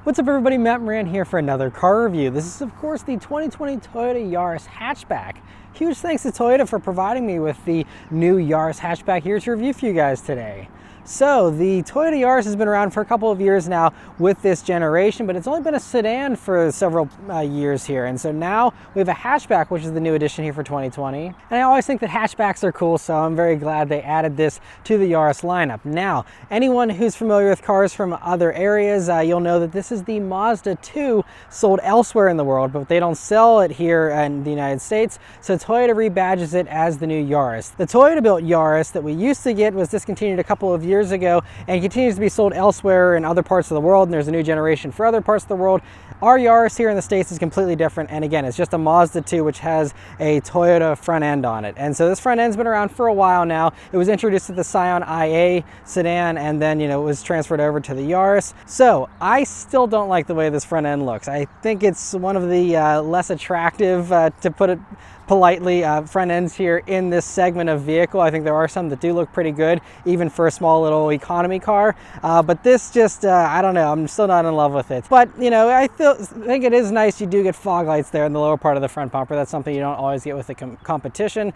What's up everybody, Matt Maran here for another car review. This is of course the 2020 Toyota Yaris Hatchback. Huge thanks to Toyota for providing me with the new Yaris Hatchback here to review for you guys today. So the Toyota Yaris has been around for a couple of years now with this generation, but it's only been a sedan for several years here. And so now we have a hatchback, which is the new addition here for 2020. And I always think that hatchbacks are cool, so I'm very glad they added this to the Yaris lineup. Now, anyone who's familiar with cars from other areas, you'll know that this is the Mazda 2 sold elsewhere in the world, but they don't sell it here in the United States. So Toyota rebadges it as the new Yaris. The Toyota built Yaris that we used to get was discontinued a couple of years ago and continues to be sold elsewhere in other parts of the world, and there's a new generation for other parts of the world. Our Yaris here in the States is completely different, and again, it's just a Mazda 2 which has a Toyota front end on it. And so this front end's been around for a while now. It was introduced to the Scion IA sedan, and then it was transferred over to the Yaris. So I still don't like the way this front end looks. I think it's one of the less attractive, to put it politely, front ends here in this segment of vehicle. I think there are some that do look pretty good, even for a small little economy car. But this just, I don't know, I'm still not in love with it. But, I think it is nice. You do get fog lights there in the lower part of the front bumper. That's something you don't always get with the competition.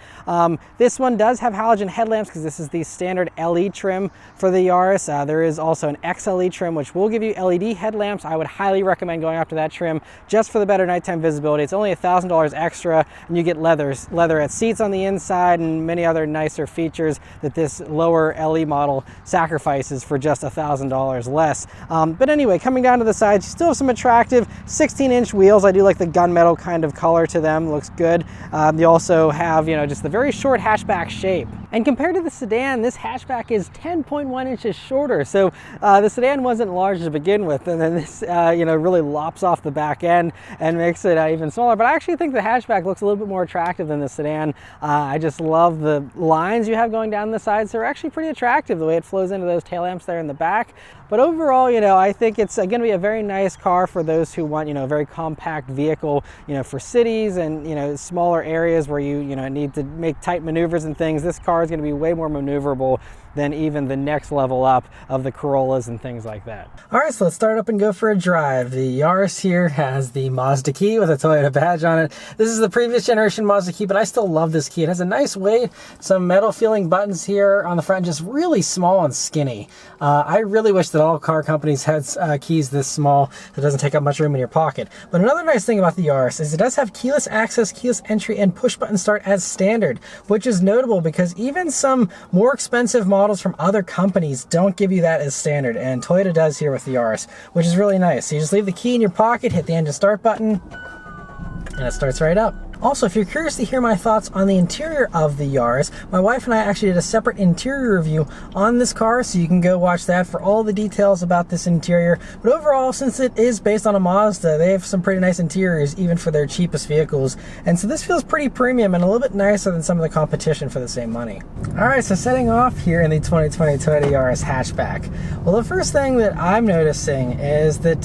This one does have halogen headlamps because this is the standard LE trim for the Yaris. There is also an XLE trim, which will give you LED headlamps. I would highly recommend going after that trim just for the better nighttime visibility. It's only $1,000 extra, and you get leatherette seats on the inside and many other nicer features that this lower LE model sacrifices for just $1,000 less. But anyway, coming down to the sides, you still have some attractive 16-inch wheels. I do like the gunmetal kind of color to them, looks good. You also have, just the very short hatchback shape. And compared to the sedan, this hatchback is 10.1 inches shorter. So the sedan wasn't large to begin with, and then this, really lops off the back end and makes it even smaller. But I actually think the hatchback looks a little bit more attractive than the sedan. I just love the lines you have going down the sides. They're actually pretty attractive, the way it flows into those tail lamps there in the back. But overall, I think it's going to be a very nice car for those who want, a very compact vehicle, for cities and, smaller areas where you, need to make tight maneuvers and things. This car is going to be way more maneuverable than even the next level up of the Corollas and things like that. All right, so let's start up and go for a drive. The Yaris here has the Mazda key with a Toyota badge on it. This is the previous generation Mazda key, but I still love this key. It has a nice weight, some metal feeling buttons here on the front, just really small and skinny. I really wish that all car companies had keys this small. It doesn't take up much room in your pocket. But another nice thing about the Yaris is it does have keyless access, keyless entry, and push button start as standard, which is notable because even some more expensive models from other companies don't give you that as standard, and Toyota does here with the Yaris, which is really nice. So you just leave the key in your pocket, hit the engine start button, and it starts right up. Also, if you're curious to hear my thoughts on the interior of the Yaris, my wife and I actually did a separate interior review on this car, so you can go watch that for all the details about this interior. But overall, since it is based on a Mazda, they have some pretty nice interiors, even for their cheapest vehicles. And so this feels pretty premium and a little bit nicer than some of the competition for the same money. All right, so setting off here in the 2020 Toyota Yaris Hatchback. Well, the first thing that I'm noticing is that,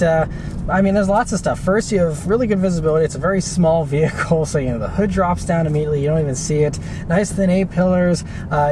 there's lots of stuff. First, you have really good visibility. It's a very small vehicle, so the hood drops down immediately. You don't even see it. Nice thin A-pillars,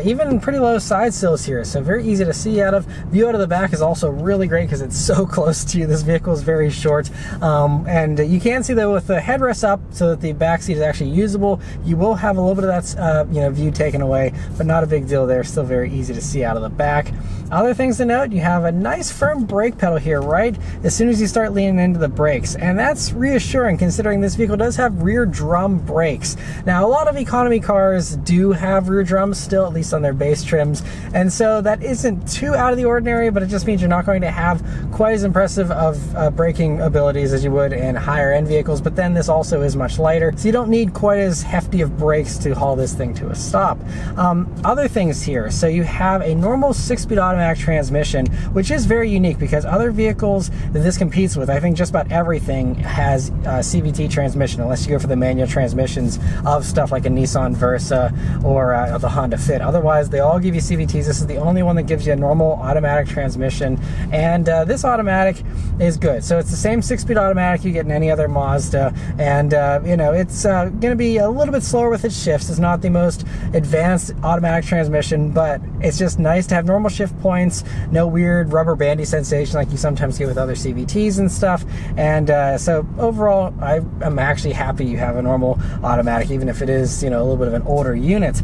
even pretty low side sills here, so very easy to see out of. View out of the back is also really great because it's so close to you. This vehicle is very short, and you can see though with the headrest up so that the back seat is actually usable, you will have a little bit of that view taken away, but not a big deal there. Still very easy to see out of the back. Other things to note, you have a nice firm brake pedal here right as soon as you start leaning into the brakes, and that's reassuring considering this vehicle does have rear drum brakes. Now, a lot of economy cars do have rear drums still, at least on their base trims, and so that isn't too out of the ordinary, but it just means you're not going to have quite as impressive of braking abilities as you would in higher end vehicles. But then this also is much lighter, so you don't need quite as hefty of brakes to haul this thing to a stop. Other things here, so you have a normal 6-speed automatic transmission, which is very unique because other vehicles that this competes with, I think just about everything has CVT transmission, unless you go for the manual transmissions of stuff like a Nissan Versa or the Honda Fit. Otherwise, they all give you CVTs. This is the only one that gives you a normal automatic transmission, and this automatic is good. So it's the same 6-speed automatic you get in any other Mazda, and it's going to be a little bit slower with its shifts. It's not the most advanced automatic transmission, but it's just nice to have normal shift points points, no weird rubber bandy sensation like you sometimes get with other CVTs and stuff. And so overall, I'm actually happy you have a normal automatic, even if it is, you know, a little bit of an older unit.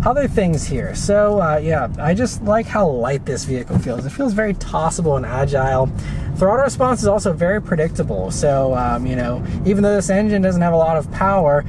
Other things here. So yeah, I just like how light this vehicle feels. It feels very tossable and agile. Throttle response is also very predictable. So, you know, even though this engine doesn't have a lot of power,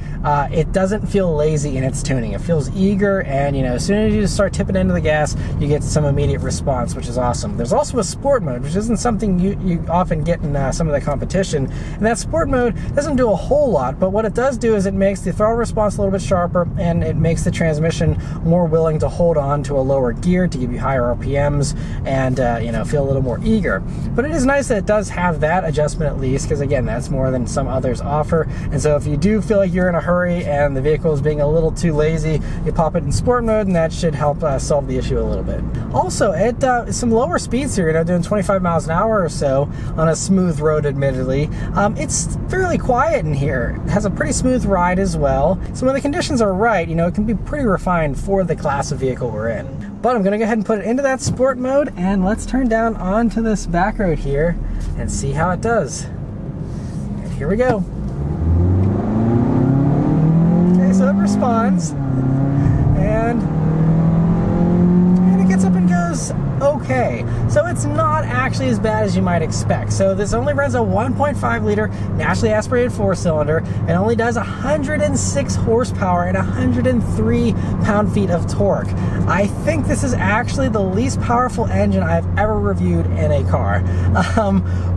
it doesn't feel lazy in its tuning. It feels eager, and, you know, as soon as you start tipping into the gas, you get some immediate response, which is awesome. There's also a sport mode, which isn't something you often get in some of the competition. And that sport mode doesn't do a whole lot, but what it does do is it makes the throttle response a little bit sharper, and it makes the transmission more willing to hold on to a lower gear to give you higher RPMs and, you know, feel a little more eager. But it is nice that it does have that adjustment at least, because again, that's more than some others offer. And so if you do feel like you're in a hurry and the vehicle is being a little too lazy, you pop it in sport mode, and that should help solve the issue a little bit. Also, at some lower speeds here, you know, doing 25 miles an hour or so on a smooth road, admittedly, it's fairly quiet in here. It has a pretty smooth ride as well. So when the conditions are right, you know, it can be pretty refined for the class of vehicle we're in. But I'm gonna go ahead and put it into that sport mode, and let's turn down onto this back road here and see how it does. And here we go. Okay, so it responds, and it gets up and goes okay. So it's not actually as bad as you might expect. So this only runs a 1.5 liter naturally aspirated 4-cylinder and only does 106 horsepower and 103 pound-feet of torque. I think this is actually the least powerful engine I've ever reviewed in a car.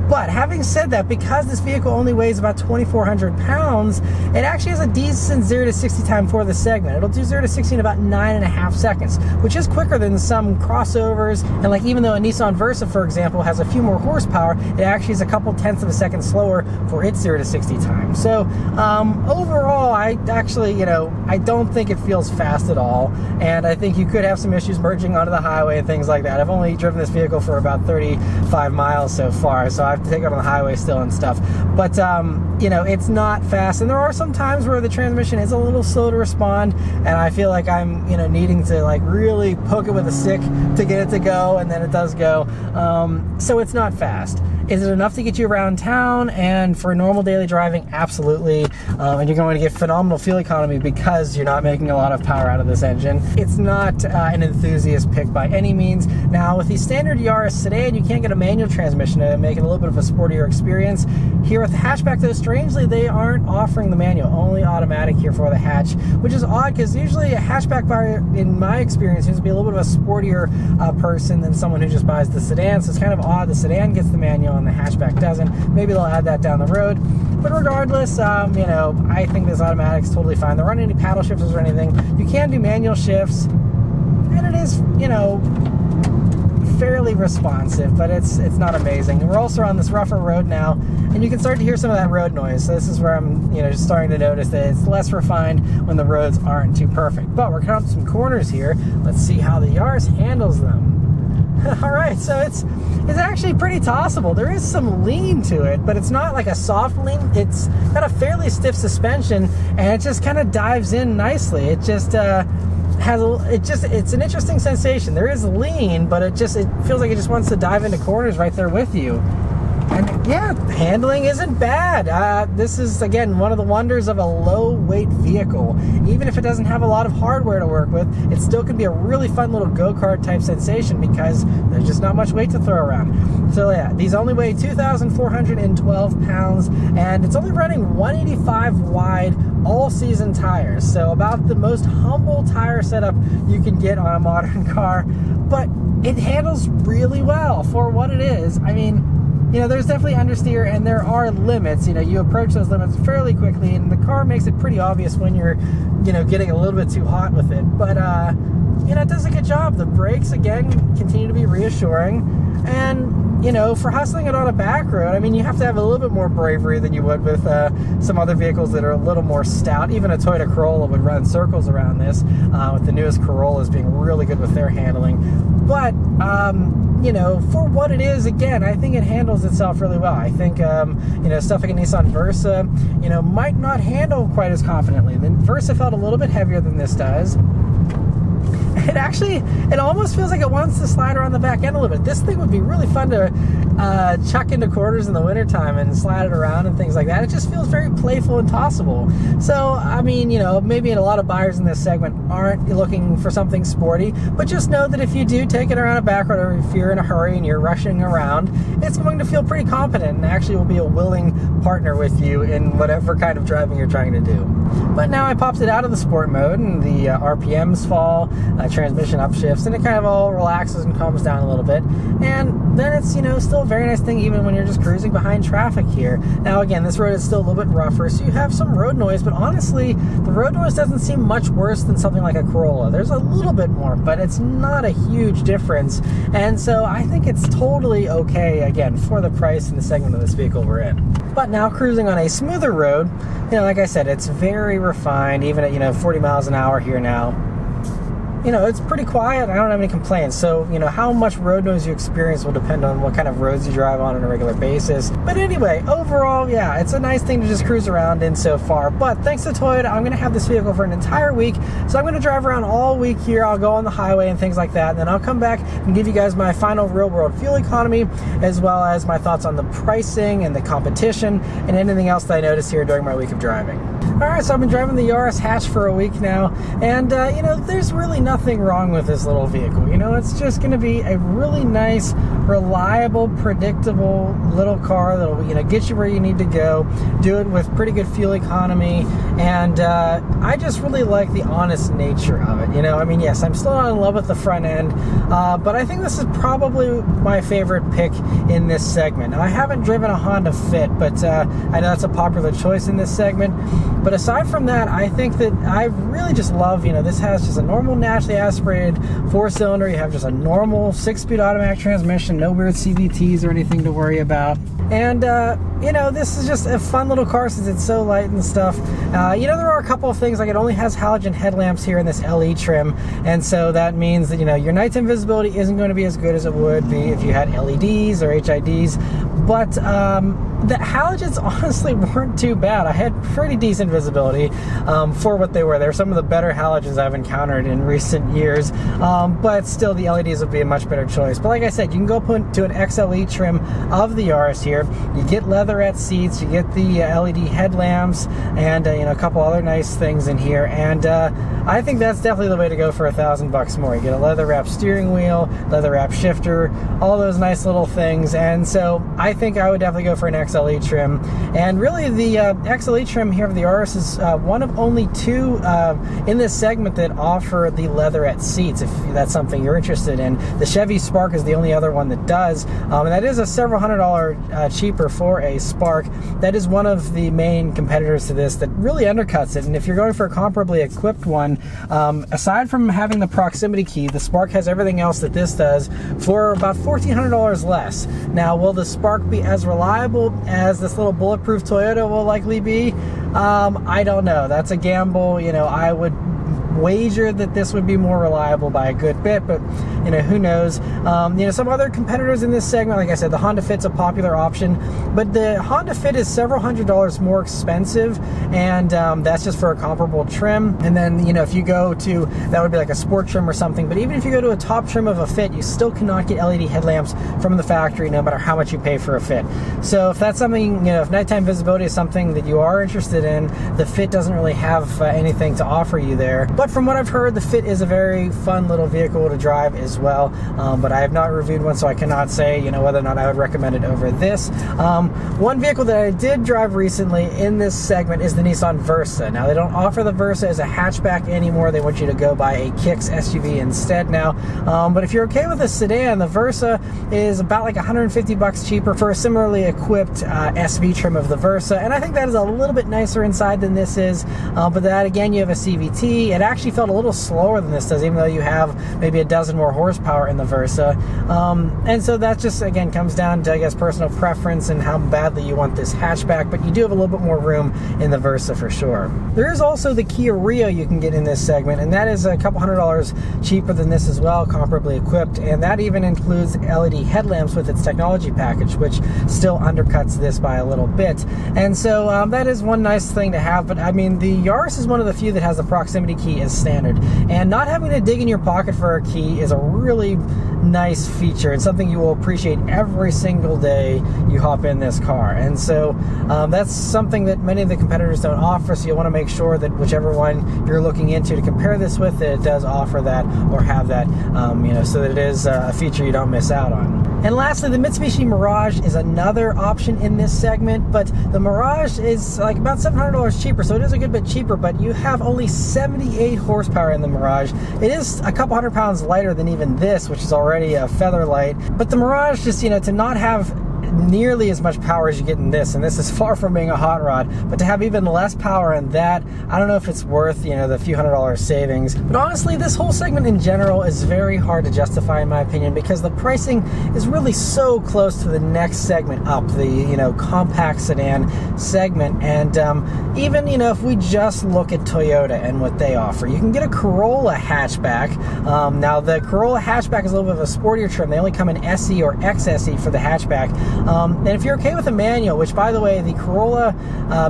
But having said that, because this vehicle only weighs about 2,400 pounds, it actually has a decent 0 to 60 time for the segment. It'll do 0 to 60 in about 9.5 seconds, which is quicker than some crossovers. And like, even though a Nissan Versa, for example, has a few more horsepower, it actually is a couple tenths of a second slower for its 0 to 60 time. So overall, I actually, you know, I don't think it feels fast at all. And I think you could have some issues merging onto the highway and things like that. I've only driven this vehicle for about 35 miles so far, so I have to take it on the highway still and stuff. But you know, it's not fast, and there are some times where the transmission is a little slow to respond, and I feel like I'm, you know, needing to like really poke it with a stick to get it to go, and then it does go. So it's not fast. Is it enough to get you around town and for normal daily driving? Absolutely. And you're going to get phenomenal fuel economy because you're not making a lot of power out of this engine. It's not an enthusiast pick by any means. Now, with the standard Yaris sedan, you can't get a manual transmission to make it a little bit of a sportier experience. Here with the hatchback, though, strangely, they aren't offering the manual, only automatic here for the hatch, which is odd because usually a hatchback buyer, in my experience, seems to be a little bit of a sportier person than someone who just buys the sedan. So it's kind of odd the sedan gets the manual and the hatchback doesn't. Maybe they'll add that down the road. But regardless, you know, I think this automatic's totally fine. There aren't any paddle shifters or anything. You can do manual shifts, and it is, you know, fairly responsive, but it's not amazing. We're also on this rougher road now, and you can start to hear some of that road noise. So this is where I'm, you know, just starting to notice that it's less refined when the roads aren't too perfect. But we're coming up some corners here. Let's see how the Yaris handles them. All right, so it's actually pretty tossable. There is some lean to it, but it's not like a soft lean. It's got a fairly stiff suspension, and it just kind of dives in nicely. It just it's an interesting sensation. There is lean, but it feels like it just wants to dive into corners right there with you. And yeah, handling isn't bad. This is, again, one of the wonders of a low-weight vehicle. Even if it doesn't have a lot of hardware to work with, it still can be a really fun little go-kart type sensation because there's just not much weight to throw around. So yeah, these only weigh 2,412 pounds, and it's only running 185 wide all-season tires. So about the most humble tire setup you can get on a modern car, but it handles really well for what it is. I mean, you know, there's definitely understeer, and there are limits. You know, you approach those limits fairly quickly, and the car makes it pretty obvious when you're, you know, getting a little bit too hot with it. But, you know, it does a good job. The brakes, again, continue to be reassuring. And, you know, for hustling it on a back road, I mean, you have to have a little bit more bravery than you would with some other vehicles that are a little more stout. Even a Toyota Corolla would run circles around this, with the newest Corollas being really good with their handling. But, you know, for what it is, again, I think it handles itself really well. I think, you know, stuff like a Nissan Versa, you know, might not handle quite as confidently. The Versa felt a little bit heavier than this does. It almost feels like it wants to slide around the back end a little bit. This thing would be really fun to chuck into corners in the wintertime and slide it around and things like that. It just feels very playful and tossable. So, I mean, you know, maybe a lot of buyers in this segment aren't looking for something sporty, but just know that if you do take it around a back road, or if you're in a hurry and you're rushing around, it's going to feel pretty competent and actually will be a willing partner with you in whatever kind of driving you're trying to do. But now I popped it out of the sport mode and the RPMs fall, transmission upshifts, and it kind of all relaxes and calms down a little bit. And then it's, you know, still a very nice thing even when you're just cruising behind traffic here. Now again, this road is still a little bit rougher, so you have some road noise, but honestly, the road noise doesn't seem much worse than something like a Corolla. There's a little bit more, but it's not a huge difference. And so I think it's totally okay, again, for the price and the segment of this vehicle we're in. But now cruising on a smoother road, you know, like I said, it's very refined, even at, you know, 40 miles an hour here now. You know, it's pretty quiet. I don't have any complaints. So, you know, how much road noise you experience will depend on what kind of roads you drive on a regular basis. But anyway, overall, yeah, it's a nice thing to just cruise around in so far. But thanks to Toyota, I'm going to have this vehicle for an entire week. So I'm going to drive around all week here. I'll go on the highway and things like that. And then I'll come back and give you guys my final real-world fuel economy, as well as my thoughts on the pricing and the competition and anything else that I noticed here during my week of driving. All right, so I've been driving the Yaris Hatch for a week now, and you know, there's really nothing wrong with this little vehicle. You know, it's just going to be a really nice, reliable, predictable little car that'll, you know, get you where you need to go, do it with pretty good fuel economy, and I just really like the honest nature of it. You know, I mean, yes, I'm still not in love with the front end, but I think this is probably my favorite pick in this segment. Now, I haven't driven a Honda Fit, but I know that's a popular choice in this segment. But aside from that, I think that I really just love, you know, this has just a normal naturally aspirated 4-cylinder. You have just a normal 6-speed automatic transmission, no weird CVTs or anything to worry about. And, you know, this is just a fun little car since it's so light and stuff. You know, there are a couple of things, like it only has halogen headlamps here in this LE trim, and so that means that, you know, your nighttime visibility isn't going to be as good as it would be if you had LEDs or HIDs. But the halogens honestly weren't too bad. I had pretty decent visibility for what they were. They were some of the better halogens I've encountered in recent years, but still the LEDs would be a much better choice. But like I said, you can go put to an XLE trim of the Yaris here. You get leatherette seats, you get the LED headlamps, and you know, a couple other nice things in here. And I think that's definitely the way to go for $1,000 more. You get a leather wrap steering wheel, leather wrap shifter, all those nice little things. And so I think I would definitely go for an XLE trim. And really, the XLE trim here of the Yaris is one of only two in this segment that offer the leatherette seats, if that's something you're interested in. The Chevy Spark is the only other one that does, and that is a several $100 cheaper for a Spark. That is one of the main competitors to this that really undercuts it. And if you're going for a comparably equipped one, aside from having the proximity key, the Spark has everything else that this does for about $1,400 less. Now, will the Spark be as reliable as this little bulletproof Toyota will likely be? I don't know. That's a gamble. You know, I would wager that this would be more reliable by a good bit, but you know, who knows. You know, some other competitors in this segment, like I said, the Honda Fit's a popular option, but the Honda Fit is several $100s more expensive, and that's just for a comparable trim. And then, you know, if you go to, that would be like a sport trim or something, but even if you go to a top trim of a Fit, you still cannot get LED headlamps from the factory, no matter how much you pay for a Fit. So if that's something, you know, if nighttime visibility is something that you are interested in, the Fit doesn't really have anything to offer you there. But from what I've heard, the Fit is a very fun little vehicle to drive as well, but I have not reviewed one, so I cannot say, you know, whether or not I would recommend it over this. One vehicle that I did drive recently in this segment is the Nissan Versa. Now, they don't offer the Versa as a hatchback anymore. They want you to go buy a Kicks SUV instead now, but if you're okay with a sedan, the Versa is about like $150 cheaper for a similarly equipped SV trim of the Versa, and I think that is a little bit nicer inside than this is, but that, again, you have a CVT. It actually felt a little slower than this does, even though you have maybe a dozen more horsepower in the Versa. And so that just, again, comes down to, I guess, personal preference and how badly you want this hatchback, but you do have a little bit more room in the Versa for sure. There is also the Kia Rio you can get in this segment, and that is a couple $100s cheaper than this as well, comparably equipped, and that even includes LED headlamps with its technology package, which still undercuts this by a little bit. And so that is one nice thing to have, but I mean, the Yaris is one of the few that has the proximity key key is standard. And not having to dig in your pocket for a key is a really nice feature. It's something you will appreciate every single day you hop in this car. And so that's something that many of the competitors don't offer, so you'll want to make sure that whichever one you're looking into to compare this with, that it does offer that or have that, so that it is a feature you don't miss out on. And lastly, the Mitsubishi Mirage is another option in this segment, but the Mirage is like about $700 cheaper, so it is a good bit cheaper, but you have only 78 horsepower in the Mirage. It is a couple hundred pounds lighter than even this, which is already a feather light, but the Mirage just, to not have nearly as much power as you get in this, and this is far from being a hot rod, but to have even less power in that, I don't know if it's worth, the few $100 savings. But honestly, this whole segment in general is very hard to justify in my opinion, because the pricing is really so close to the next segment up, the compact sedan segment. And even if we just look at Toyota and what they offer, you can get a Corolla hatchback. Now the Corolla hatchback is a little bit of a sportier trim. They only come in SE or XSE for the hatchback. And if you're okay with a manual, which by the way, the Corolla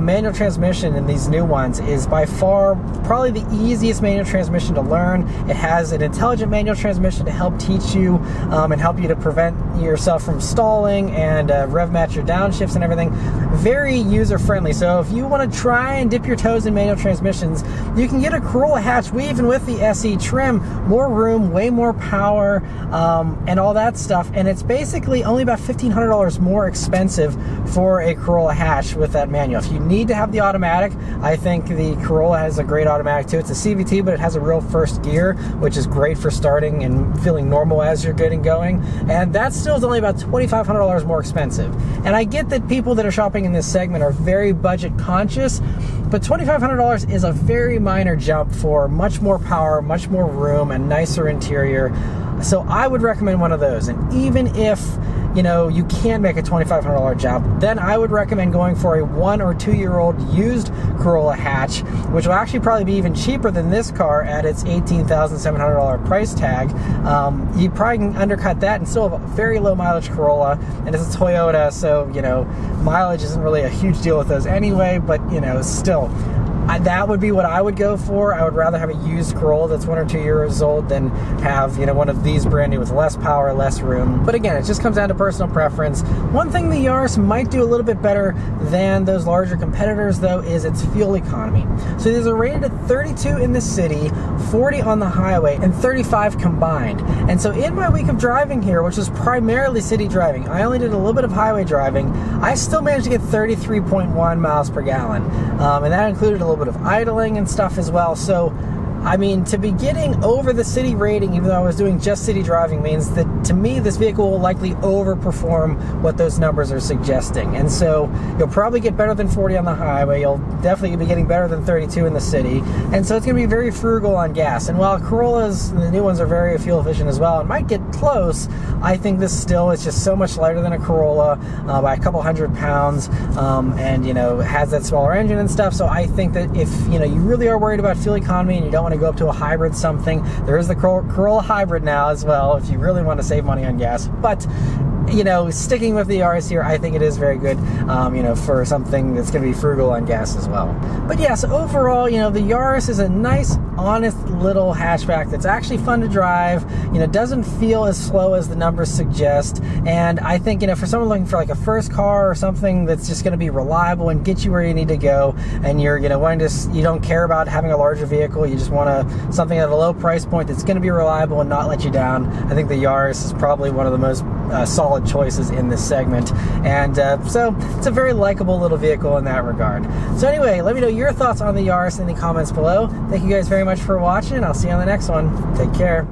manual transmission in these new ones is by far probably the easiest manual transmission to learn. It has an intelligent manual transmission to help teach you and help you to prevent yourself from stalling and rev match your downshifts and everything. Very user friendly. So if you want to try and dip your toes in manual transmissions, you can get a Corolla hatch, even with the SE trim, more room, way more power, and all that stuff. And it's basically only about $1,500 more expensive for a Corolla hatch with that manual. If you need to have the automatic, I think the Corolla has a great automatic too. It's a CVT, but it has a real first gear, which is great for starting and feeling normal as you're getting going. And that still is only about $2,500 more expensive. And I get that people that are shopping in this segment are very budget conscious, but $2,500 is a very minor jump for much more power, much more room, and nicer interior. So I would recommend one of those. And even if you can't make a $2,500 jump, then I would recommend going for a 1 or 2 year old used Corolla hatch, which will actually probably be even cheaper than this car at its $18,700 price tag. You probably can undercut that and still have a very low mileage Corolla, and it's a Toyota, so mileage isn't really a huge deal with those anyway, but still. That would be what I would go for. I would rather have a used Corolla that's 1 or 2 years old than have, one of these brand new with less power, less room. But again, it just comes down to personal preference. One thing the Yaris might do a little bit better than those larger competitors, though, is its fuel economy. So these are rated at 32 in the city, 40 on the highway, and 35 combined. And so in my week of driving here, which was primarily city driving, I only did a little bit of highway driving, I still managed to get 33.1 miles per gallon. And that included a little bit of idling and stuff as well. So I mean, to be getting over the city rating, even though I was doing just city driving, means that to me this vehicle will likely overperform what those numbers are suggesting. And so you'll probably get better than 40 on the highway. You'll definitely be getting better than 32 in the city. And so it's going to be very frugal on gas. And while Corollas, the new ones, are very fuel efficient as well, it might get close, I think this still is just so much lighter than a Corolla by a couple hundred pounds, and has that smaller engine and stuff. So I think that if you really are worried about fuel economy and you don't want to go up to a hybrid something, there is the Corolla hybrid now as well if you really want to save money on gas. But sticking with the Yaris here, I think it is very good, for something that's going to be frugal on gas as well. But yes, overall, the Yaris is a nice, honest little hatchback that's actually fun to drive, doesn't feel as slow as the numbers suggest. And I think, for someone looking for like a first car or something that's just going to be reliable and get you where you need to go, and you're, you don't care about having a larger vehicle, you just want something at a low price point that's going to be reliable and not let you down, I think the Yaris is probably one of the most solid choices in this segment. And so it's a very likable little vehicle in that regard. So anyway, let me know your thoughts on the Yaris in the comments below. Thank you guys very much for watching. I'll see you on the next one. Take care.